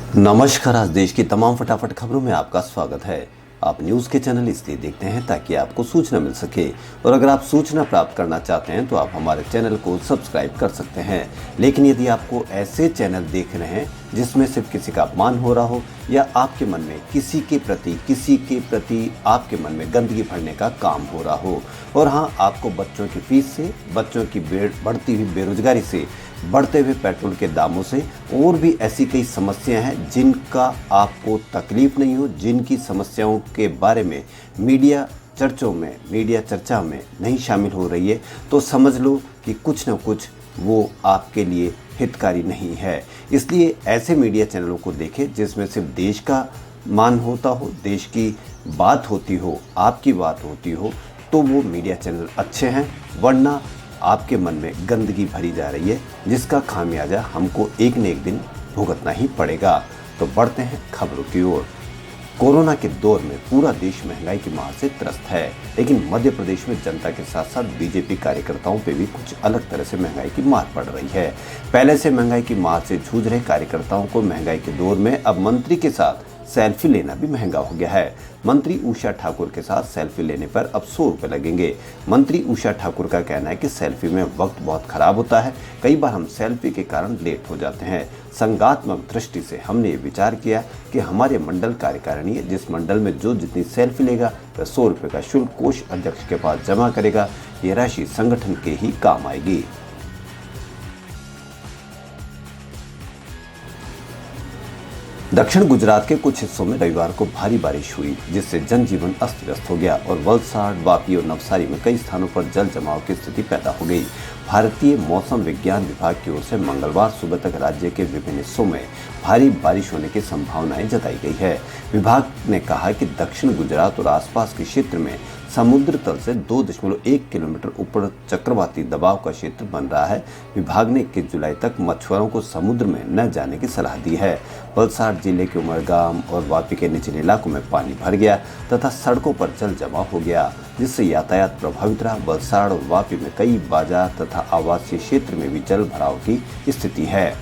नमस्कार। आज देश की तमाम फटाफट खबरों में आपका स्वागत है। आप न्यूज़ के चैनल इसलिए देखते हैं ताकि आपको सूचना मिल सके, और अगर आप सूचना प्राप्त करना चाहते हैं तो आप हमारे चैनल को सब्सक्राइब कर सकते हैं। लेकिन यदि आपको ऐसे चैनल देख रहे हैं जिसमें सिर्फ किसी का अपमान हो रहा हो या आपके मन में किसी के प्रति आपके मन में गंदगी भरने का काम हो रहा हो, और हाँ, आपको बच्चों की फीस से, बच्चों की बढ़ती हुई बेरोजगारी से, बढ़ते हुए पेट्रोल के दामों से और भी ऐसी कई समस्याएं हैं जिनका आपको तकलीफ नहीं हो, जिनकी समस्याओं के बारे में मीडिया चर्चा में नहीं शामिल हो रही है, तो समझ लो कि कुछ न कुछ वो आपके लिए हितकारी नहीं है। इसलिए ऐसे मीडिया चैनलों को देखें जिसमें सिर्फ देश का मान होता हो, देश की बात होती हो, आपकी बात होती हो, तो वो मीडिया चैनल अच्छे हैं। वरना आपके मन में गंदगी भरी जा रही है जिसका खामियाजा हमको एक न एक दिन भुगतना ही पड़ेगा। तो बढ़ते हैं खबरों की ओर। कोरोना के दौर में पूरा देश महंगाई की मार से त्रस्त है, लेकिन मध्य प्रदेश में जनता के साथ साथ बीजेपी कार्यकर्ताओं पे भी कुछ अलग तरह से महंगाई की मार पड़ रही है। पहले से महंगाई की मार से जूझ रहे कार्यकर्ताओं को महंगाई के दौर में अब मंत्री के साथ सेल्फी लेना भी महंगा हो गया है। मंत्री उषा ठाकुर के साथ सेल्फी लेने पर अब 100 रुपए लगेंगे। मंत्री उषा ठाकुर का कहना है कि सेल्फी में वक्त बहुत खराब होता है, कई बार हम सेल्फी के कारण लेट हो जाते हैं। संज्ञानात्मक दृष्टि से हमने ये विचार किया कि हमारे मंडल कार्यकारिणी है, जिस मंडल में जो जितनी सेल्फी लेगा वह 100 रुपए का शुल्क कोष अध्यक्ष के पास जमा करेगा। ये राशि संगठन के ही काम आएगी। दक्षिण गुजरात के कुछ हिस्सों में रविवार को भारी बारिश हुई, जिससे जनजीवन अस्त व्यस्त हो गया और वलसाड़, वापी और नवसारी में कई स्थानों पर जल जमाव की स्थिति पैदा हो गई। भारतीय मौसम विज्ञान विभाग की ओर से मंगलवार सुबह तक राज्य के विभिन्न हिस्सों में भारी बारिश होने की संभावनाएं जताई गई है। विभाग ने कहा कि दक्षिण गुजरात और आसपास के क्षेत्र में समुद्र तल से 2.1 किलोमीटर ऊपर चक्रवाती दबाव का क्षेत्र बन रहा है। विभाग ने 21 जुलाई तक मछुआरों को समुद्र में न जाने की सलाह दी है। वलसाड़ जिले के उमरगाम और वापी के निचले इलाकों में पानी भर गया तथा सड़कों पर जल जमाव हो गया, जिससे यातायात प्रभावित रहा। वलसाड़ और वापी में कई बाजार तथा आवासीय क्षेत्र में भी जल भराव की स्थिति है।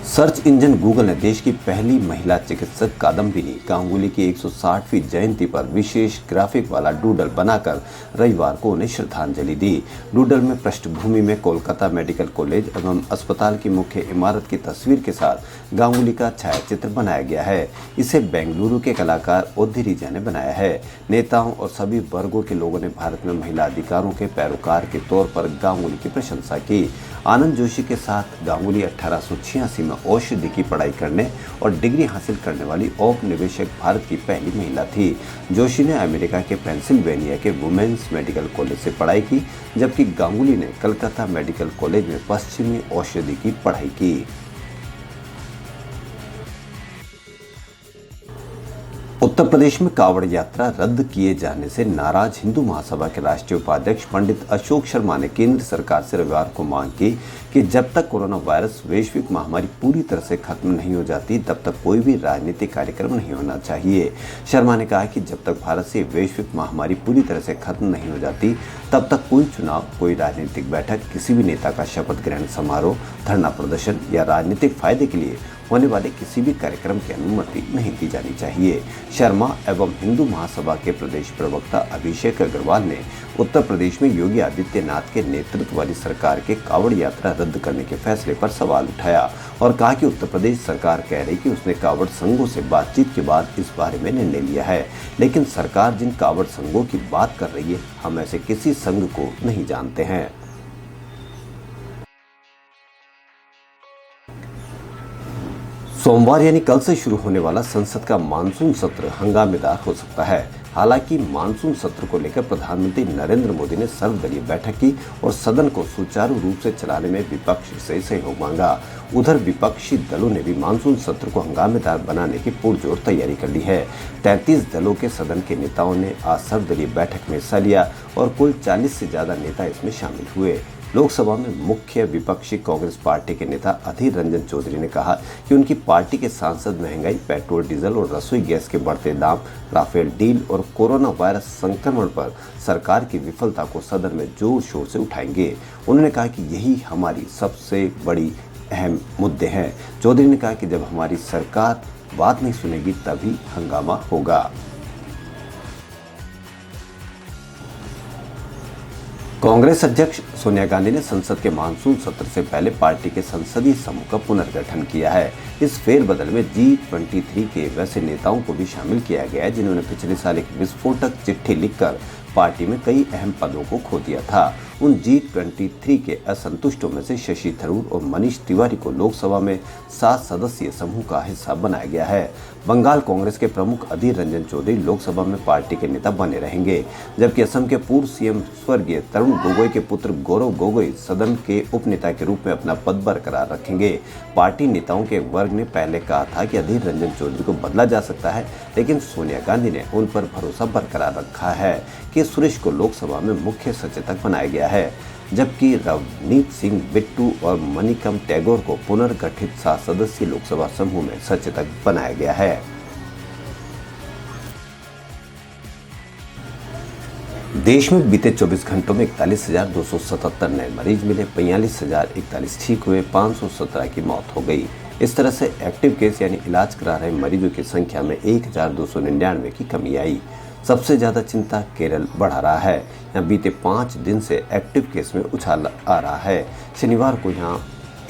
सर्च इंजन गूगल ने देश की पहली महिला चिकित्सक कादम्बिनी गांगुली की 160वीं जयंती पर विशेष ग्राफिक वाला डूडल बनाकर रविवार को उन्हें श्रद्धांजलि दी। डूडल में पृष्ठभूमि में कोलकाता मेडिकल कॉलेज एवं अस्पताल की मुख्य इमारत की तस्वीर के साथ गांगुली का छायाचित्र बनाया गया है। इसे बेंगलुरु के कलाकार ओधिरिजा ने बनाया है। नेताओं और सभी वर्गों के लोगों ने भारत में महिला अधिकारों के पैरोकार के तौर पर गांगुली की प्रशंसा की। आनंद जोशी के साथ गांगुली 1886 में औषधि की पढ़ाई करने और डिग्री हासिल करने वाली औपनिवेशिक भारत की पहली महिला थी। जोशी ने अमेरिका के पेंसिल्वेनिया के वुमेन्स मेडिकल कॉलेज से पढ़ाई की, जबकि गांगुली ने कलकत्ता मेडिकल कॉलेज में पश्चिमी औषधि की पढ़ाई की। उत्तर प्रदेश में कांवड़ यात्रा रद्द किए जाने से नाराज हिंदू महासभा के राष्ट्रीय उपाध्यक्ष पंडित अशोक शर्मा ने केंद्र सरकार से रविवार को मांग की कि जब तक कोरोना वायरस वैश्विक महामारी पूरी तरह से खत्म नहीं हो जाती तब तक कोई भी राजनीतिक कार्यक्रम नहीं होना चाहिए। शर्मा ने कहा कि जब तक भारत से वैश्विक महामारी पूरी तरह से खत्म नहीं हो जाती तब तक कोई चुनाव, कोई राजनीतिक बैठक, किसी भी नेता का शपथ ग्रहण समारोह, धरना प्रदर्शन या राजनीतिक फायदे के लिए होने वाले किसी भी कार्यक्रम की अनुमति नहीं दी जानी चाहिए। शर्मा एवं हिंदू महासभा के प्रदेश प्रवक्ता अभिषेक अग्रवाल ने उत्तर प्रदेश में योगी आदित्यनाथ के नेतृत्व वाली सरकार के कांवड़ यात्रा रद्द करने के फैसले पर सवाल उठाया और कहा कि उत्तर प्रदेश सरकार कह रही कि उसने कांवड़ संघों से बातचीत के बाद इस बारे में निर्णय लिया है, लेकिन सरकार जिन कांवड़ संघों की बात कर रही है, हम ऐसे किसी संघ को नहीं जानते हैं। सोमवार यानी कल से शुरू होने वाला संसद का मानसून सत्र हंगामेदार हो सकता है। हालांकि मानसून सत्र को लेकर प्रधानमंत्री नरेंद्र मोदी ने सर्वदलीय बैठक की और सदन को सुचारू रूप से चलाने में विपक्ष से सहयोग मांगा। उधर विपक्षी दलों ने भी मानसून सत्र को हंगामेदार बनाने की पुरजोर तैयारी कर ली है। 33 दलों के सदन के नेताओं ने आज सर्वदलीय बैठक में हिस्सा लिया और कुल 40 से ज्यादा नेता इसमें शामिल हुए। लोकसभा में मुख्य विपक्षी कांग्रेस पार्टी के नेता अधीर रंजन चौधरी ने कहा कि उनकी पार्टी के सांसद महंगाई, पेट्रोल डीजल और रसोई गैस के बढ़ते दाम, राफेल डील और कोरोना वायरस संक्रमण पर सरकार की विफलता को सदन में जोर शोर से उठाएंगे। उन्होंने कहा कि यही हमारी सबसे बड़ी अहम मुद्दे हैं। चौधरी ने कहा कि जब हमारी सरकार बात नहीं सुनेगी तभी हंगामा होगा। कांग्रेस अध्यक्ष सोनिया गांधी ने संसद के मानसून सत्र से पहले पार्टी के संसदीय समूह का पुनर्गठन किया है। इस फेरबदल में G23 के वैसे नेताओं को भी शामिल किया गया है जिन्होंने पिछले साल एक विस्फोटक चिट्ठी लिखकर पार्टी में कई अहम पदों को खो दिया था। उन G23 के असंतुष्टों में से शशि थरूर और मनीष तिवारी को लोकसभा में 7 सदस्यीय समूह का हिस्सा बनाया गया है। बंगाल कांग्रेस के प्रमुख अधीर रंजन चौधरी लोकसभा में पार्टी के नेता बने रहेंगे, जबकि असम के पूर्व सीएम स्वर्गीय तरुण गोगोई के पुत्र गौरव गोगोई सदन के उपनेता के रूप में अपना पद बरकरार रखेंगे। पार्टी नेताओं के वर्ग ने पहले कहा था कि अधीर रंजन चौधरी को बदला जा सकता है, लेकिन सोनिया गांधी ने उन पर भरोसा बरकरार रखा है कि सुरेश को लोकसभा में मुख्य सचेतक बनाया गया है, जबकि रवनीत सिंह बिट्टू और मणिकम टैगोर को पुनर्गठित 7 सदस्यीय लोकसभा समूह में सचेतक बनाया गया है। देश में बीते 24 घंटों में 41,277 नए मरीज मिले, 42,041 ठीक हुए, 517 की मौत हो गई। इस तरह से एक्टिव केस यानी इलाज करा रहे मरीजों की संख्या में 1,299 की कमी आई। सबसे ज्यादा चिंता केरल बढ़ा रहा है। यहाँ बीते 5 दिन से एक्टिव केस में उछाल आ रहा है। शनिवार को यहाँ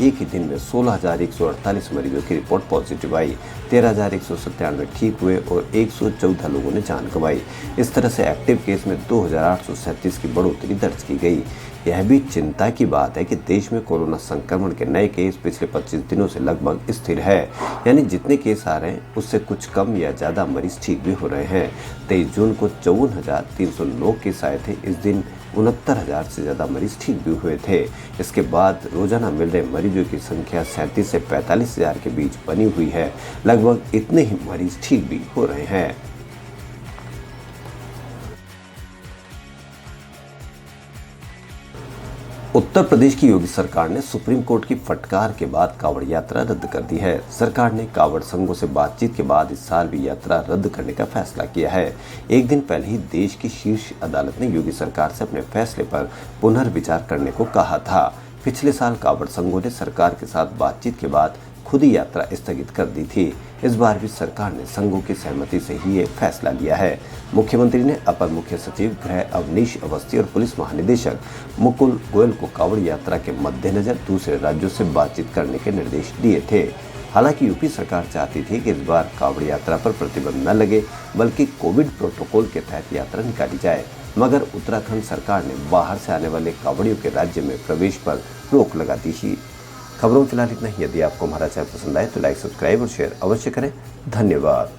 एक ही दिन में 16,148 मरीजों की रिपोर्ट पॉजिटिव आई, 13,197 ठीक हुए और 114 लोगों ने जान गंवाई। इस तरह से एक्टिव केस में 2,837 की बढ़ोतरी दर्ज की गई। यह भी चिंता की बात है कि देश में कोरोना संक्रमण के नए केस पिछले 25 दिनों से लगभग स्थिर है, यानी जितने केस आ रहे हैं उससे कुछ कम या ज़्यादा मरीज ठीक भी हो रहे हैं। 23 जून को 54,309 केस आए थे। इस दिन 69,000 से ज़्यादा मरीज ठीक भी हुए थे। इसके बाद रोजाना मिल रहे मरीजों की संख्या 37 से 45,000 के बीच बनी हुई है। लगभग इतने ही मरीज ठीक भी हो रहे हैं। उत्तर प्रदेश की योगी सरकार ने सुप्रीम कोर्ट की फटकार के बाद कांवड़ यात्रा रद्द कर दी है। सरकार ने कांवड़ संघों से बातचीत के बाद इस साल भी यात्रा रद्द करने का फैसला किया है। एक दिन पहले ही देश की शीर्ष अदालत ने योगी सरकार से अपने फैसले पर पुनर्विचार करने को कहा था। पिछले साल कांवड़ संघों ने सरकार के साथ बातचीत के बाद खुद ही यात्रा स्थगित कर दी थी। इस बार भी सरकार ने संघों की सहमति से ही ये फैसला लिया है। मुख्यमंत्री ने अपर मुख्य सचिव गृह अवनीश अवस्थी और पुलिस महानिदेशक मुकुल गोयल को कांवड़ यात्रा के मद्देनजर दूसरे राज्यों से बातचीत करने के निर्देश दिए थे। हालांकि यूपी सरकार चाहती थी कि इस बार कांवड़ यात्रा पर प्रतिबंध न लगे, बल्कि कोविड प्रोटोकॉल के तहत यात्रा निकाली जाए, मगर उत्तराखंड सरकार ने बाहर से आने वाले कांवड़ियों के राज्य में प्रवेश पर रोक लगा दी थी। खबरों में फिलहाल इतना ही। यदि आपको हमारा चैनल पसंद आए तो लाइक, सब्सक्राइब और शेयर अवश्य करें। धन्यवाद।